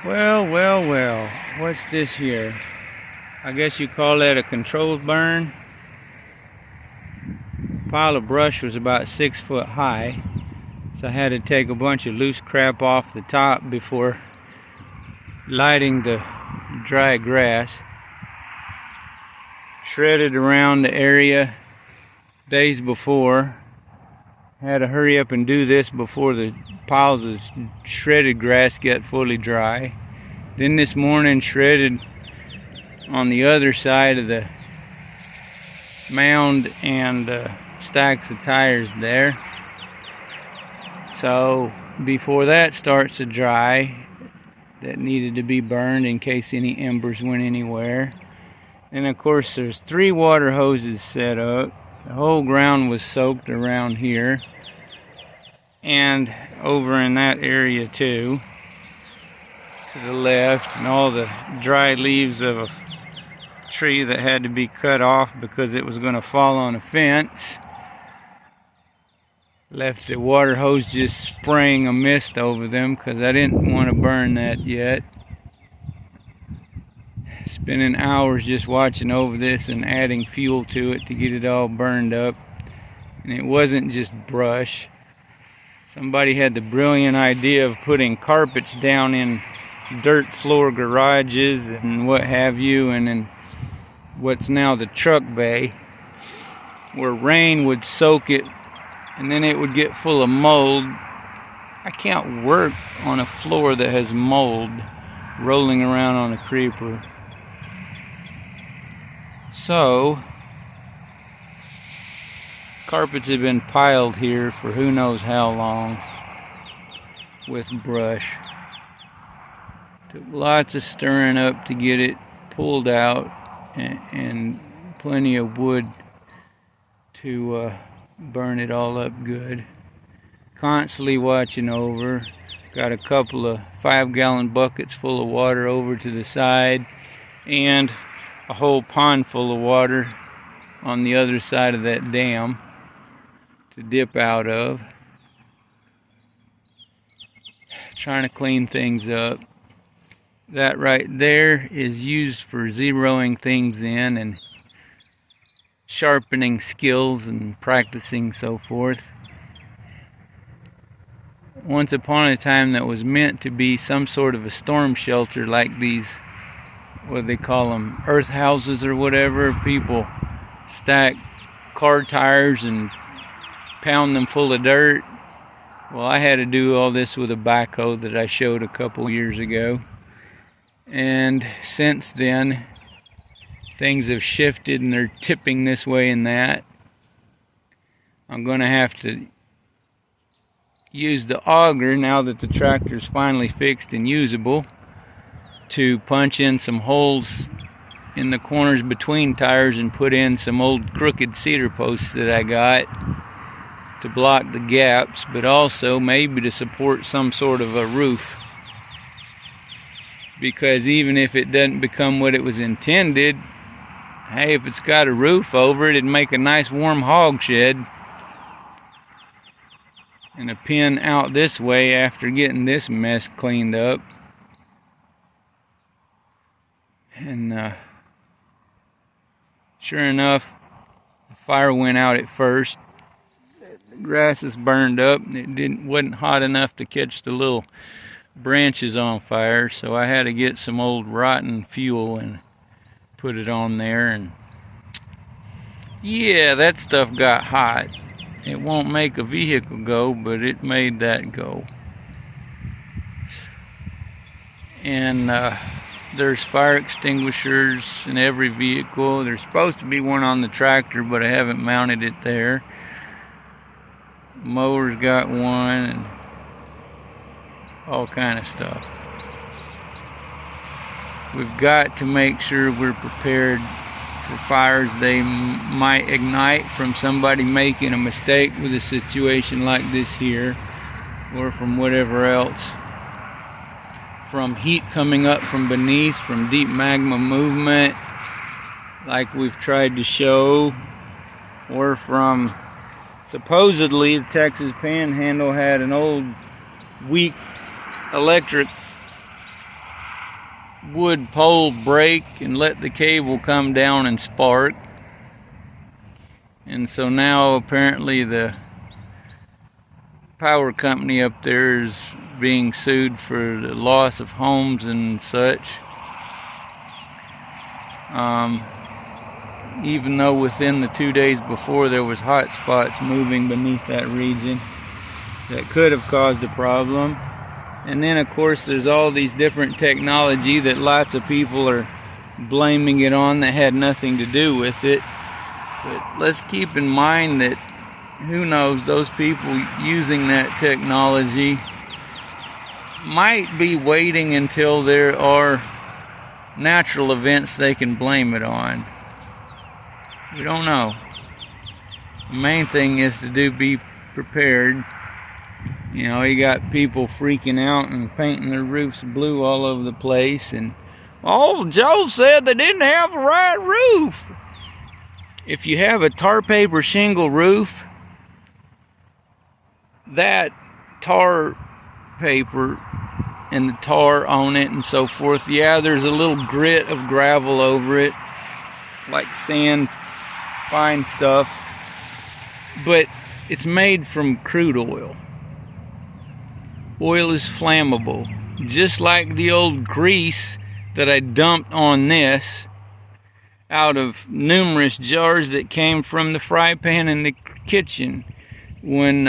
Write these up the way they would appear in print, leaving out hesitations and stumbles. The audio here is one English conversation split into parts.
Well, what's this here? I guess you call that a controlled burn. Pile of brush was about 6 foot high, so I had to take a bunch of loose crap off the top before lighting the dry grass. Shredded around the area days before. Had to hurry up and do this before the piles of shredded grass get fully dry. Then this morning shredded on the other side of the mound and stacks of tires there. So before that starts to dry, that needed to be burned in case any embers went anywhere. And of course there's 3 water hoses set up. The whole ground was soaked around here and over in that area too, to the left, and all the dry leaves of a tree that had to be cut off because it was going to fall on a fence. Left the water hose just spraying a mist over them because I didn't want to burn that yet. Spending hours just watching over this and adding fuel to it to get it all burned up. And it wasn't just brush. Somebody had the brilliant idea of putting carpets down in dirt floor garages and what have you, and in what's now the truck bay, where rain would soak it and then it would get full of mold. I can't work on a floor that has mold rolling around on a creeper. So carpets have been piled here for who knows how long with brush. Took lots of stirring up to get it pulled out, and plenty of wood to burn it all up good. Constantly watching over. Got a couple of 5-gallon buckets full of water over to the side and a whole pond full of water on the other side of that dam to dip out of. Trying to clean things up. That right there is used for zeroing things in and sharpening skills and practicing so forth. Once upon a time that was meant to be some sort of a storm shelter, like these, what do they call them, earth houses or whatever. People stack car tires and pound them full of dirt. Well, I had to do all this with a backhoe that I showed a couple years ago. And since then, things have shifted and they're tipping this way and that. I'm going to have to use the auger, now that the tractor's finally fixed and usable, to punch in some holes in the corners between tires and put in some old crooked cedar posts that I got to block the gaps, but also maybe to support some sort of a roof. Because even if it doesn't become what it was intended, hey, if it's got a roof over it, it'd make a nice warm hog shed. And a pen out this way after getting this mess cleaned up. And sure enough, the fire went out at first. The grass is burned up, and it wasn't hot enough to catch the little branches on fire, so I had to get some old rotten fuel and put it on there, and yeah, that stuff got hot. It won't make a vehicle go, but it made that go. And there's fire extinguishers in every vehicle. There's supposed to be one on the tractor, but I haven't mounted it there. Mower's got one, and all kind of stuff. We've got to make sure we're prepared for fires they might ignite from somebody making a mistake with a situation like this here, or from whatever else. From heat coming up from beneath, from deep magma movement, like we've tried to show, or from supposedly the Texas Panhandle had an old weak electric wood pole break and let the cable come down and spark. And so now apparently the power company up there is being sued for the loss of homes and such. Even though within the 2 days before there was hot spots moving beneath that region that could have caused a problem. And then of course there's all these different technology that lots of people are blaming it on that had nothing to do with it. But let's keep in mind that who knows, those people using that technology might be waiting until there are natural events they can blame it on. We don't know. The main thing is to be prepared. You know, you got people freaking out and painting their roofs blue all over the place, and oh, Joe said they didn't have the right roof. If you have a tar paper shingle roof, that tar paper and the tar on it and so forth, yeah, there's a little grit of gravel over it, like sand, fine stuff, but it's made from crude oil. Oil is flammable, just like the old grease that I dumped on this out of numerous jars that came from the fry pan in the kitchen when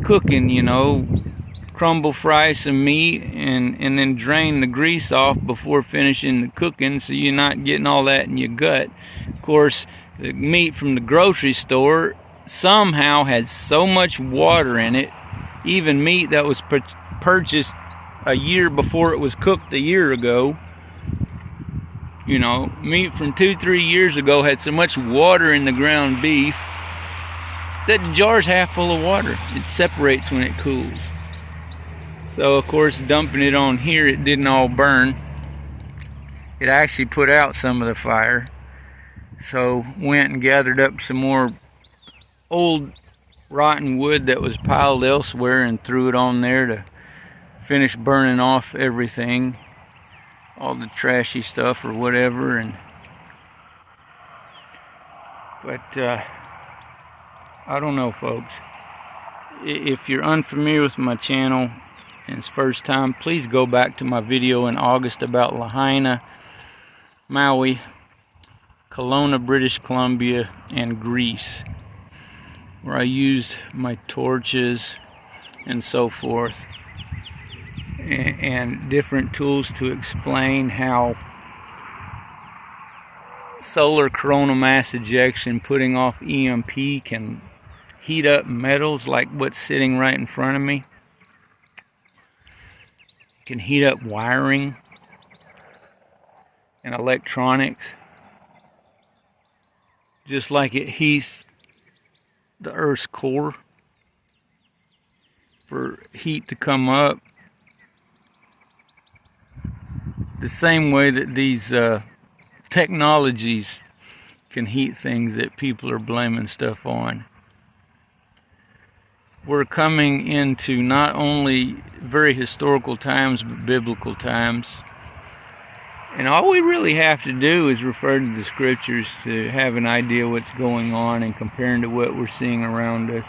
cooking, you know. Crumble fry some meat and then drain the grease off before finishing the cooking, so you're not getting all that in your gut. Of course, the meat from the grocery store somehow has so much water in it, even meat that was purchased a year before it was cooked a year ago. You know, meat from 2-3 years ago had so much water in the ground beef that the jar's half full of water. It separates when it cools. So of course, dumping it on here, it didn't all burn. It actually put out some of the fire. So went and gathered up some more old rotten wood that was piled elsewhere and threw it on there to finish burning off everything, all the trashy stuff or whatever. But I don't know, folks. If you're unfamiliar with my channel and it's first time, please go back to my video in August about Lahaina, Maui, Kelowna, British Columbia, and Greece, where I used my torches and so forth, and different tools to explain how solar coronal mass ejection, putting off EMP, can heat up metals like what's sitting right in front of me. Can heat up wiring and electronics, just like it heats the Earth's core for heat to come up. The same way that these technologies can heat things that people are blaming stuff on. We're coming into not only very historical times, but biblical times. And all we really have to do is refer to the scriptures to have an idea what's going on and comparing to what we're seeing around us.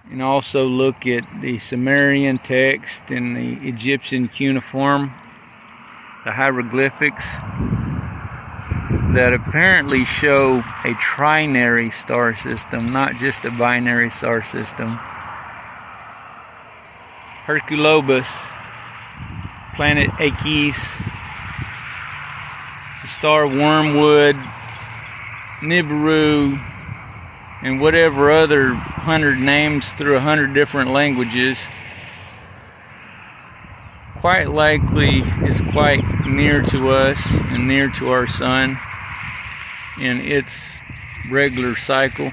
And also look at the Sumerian text and the Egyptian cuneiform, the hieroglyphics that apparently show a trinary star system, not just a binary star system. Herculobus, planet Akis, the star Wormwood, Nibiru, and whatever other 100 names through 100 different languages, quite likely is quite near to us and near to our sun in its regular cycle.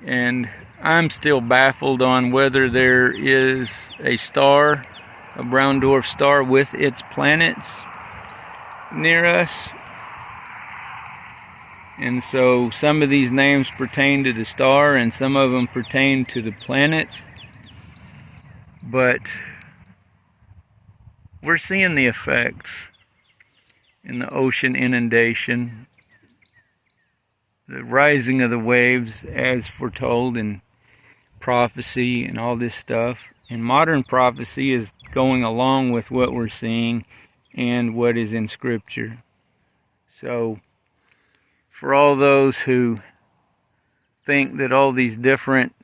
And I'm still baffled on whether there is a star, a brown dwarf star with its planets near us. And so some of these names pertain to the star and some of them pertain to the planets. But we're seeing the effects in the ocean inundation, the rising of the waves as foretold in prophecy and all this stuff. And modern prophecy is going along with what we're seeing and what is in Scripture. So, for all those who think that all these different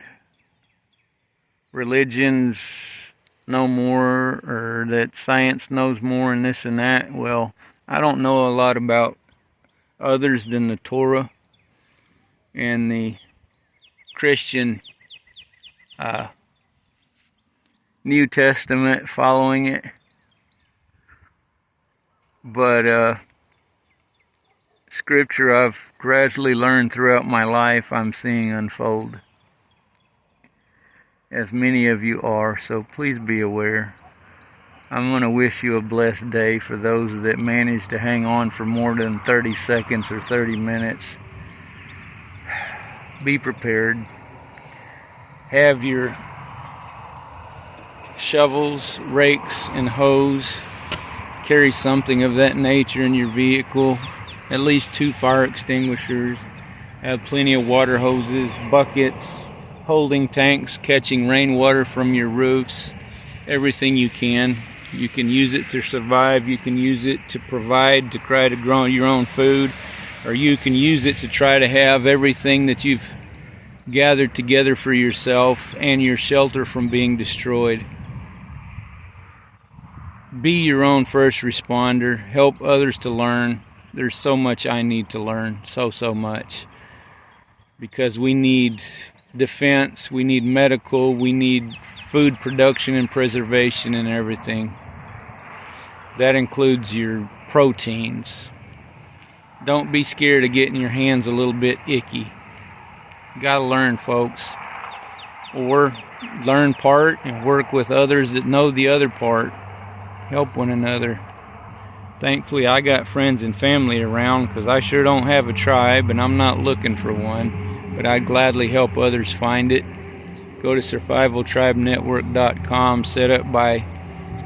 religions know more, or that science knows more and this and that, well, I don't know a lot about others than the Torah and the Christian New Testament, following it. But Scripture I've gradually learned throughout my life, I'm seeing unfold, as many of you are, so please be aware. I'm going to wish you a blessed day for those that manage to hang on for more than 30 seconds or 30 minutes. Be prepared. Have your shovels, rakes, and hose. Carry something of that nature in your vehicle. At least 2 fire extinguishers. Have plenty of water hoses, buckets, holding tanks, catching rainwater from your roofs. Everything you can. You can use it to survive. You can use it to provide, to try to grow your own food. Or you can use it to try to have everything that you've gathered together for yourself and your shelter from being destroyed. Be your own first responder. Help others to learn. There's so much I need to learn. So much. Because we need defense, we need medical, we need food production and preservation and everything. That includes your proteins. Don't be scared of getting your hands a little bit icky. You gotta learn, folks. Or learn part and work with others that know the other part. Help one another. Thankfully, I got friends and family around, because I sure don't have a tribe and I'm not looking for one, but I'd gladly help others find it. Go to survivaltribenetwork.com, set up by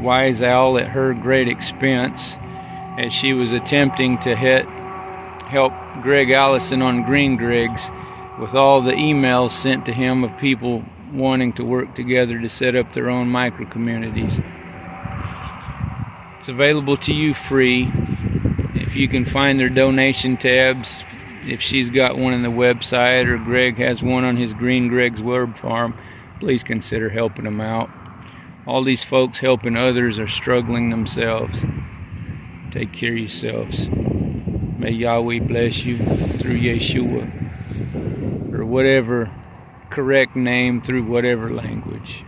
Wise Owl at her great expense, as she was attempting to help Greg Allison on Green Greg's with all the emails sent to him of people wanting to work together to set up their own micro communities. It's available to you free. If you can find their donation tabs, if she's got one on the website or Greg has one on his Green Greg's web farm, please consider helping them out. All these folks helping others are struggling themselves. Take care of yourselves. May Yahweh bless you through Yeshua, or whatever correct name, through whatever language.